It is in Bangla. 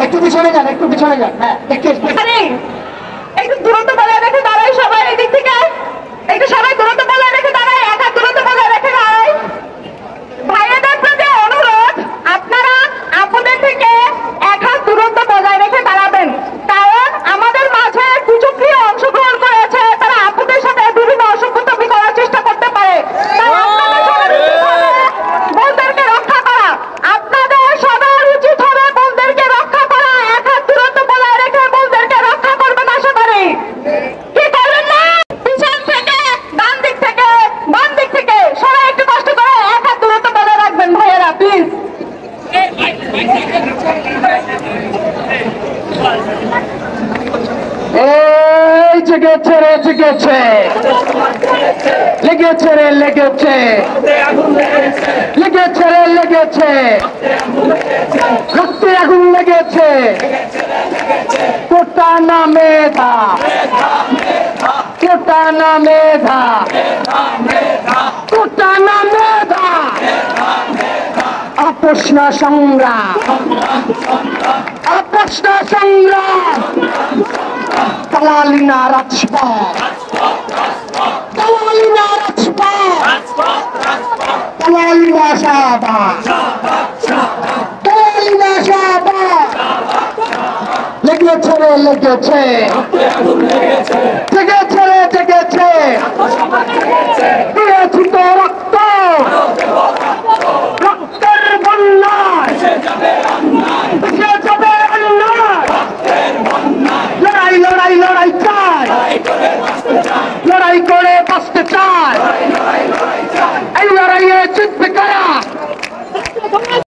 একটু পিছনে যান, একটু পিছনে যান। হ্যাঁ, একটু দূরত্ব বজায় রেখে দাঁড়াই সবাই, এই দিক থেকে একটু সবাই দূরত্ব বজায় রেখে দাঁড়াই, এক হাত দূরত্ব বজায় রেখে দাঁড়াই। ভাইয়াদের প্রতি অনুরোধ, আপনারা আপনাদের থেকে এক হাত দূরত্ব বজায় রেখে দাঁড়াবেন, কারণ আমাদের মাঝে কিছু প্রিয় অংশগ্রহণ করেছে, তারা আপনাদের সাথে বিভিন্ন অসভ্যতামি করার চেষ্টা করতে পারে। বোনদেরকে রক্ষা করা, আপনাদের সবার উচিত হবে বোনদেরকে রক্ষা করা। এক হাত দূরত্ব বজায় রেখে বোনদেরকে রক্ষা করবেন আশা করি। কি করবেন না? পিছন থেকে, ডান দিক থেকে, বাম দিক থেকে সবাই একটু কষ্ট করে এক হাত দূরত্ব বজায় রাখবেন ভাইয়েরা, প্লিজ। এই জেগেছে রে, জেগেছে, লেগেছে রে, লেগেছে, লেগেছে রে, লেগেছে, রক্তে আগুন লেগেছে। কোটা না মেধা, কোটা না মেধা, কোটা না মেধা, আপোষ না সংগ্রাম, আপোষ না সংগ্রাম, দালালি না রাজপথ, দালালি না রাজপথ, দালালি না শাহবাগ, দালালি না শাহবাগ। লেগেছে রে, লেগেছে, লেগেছে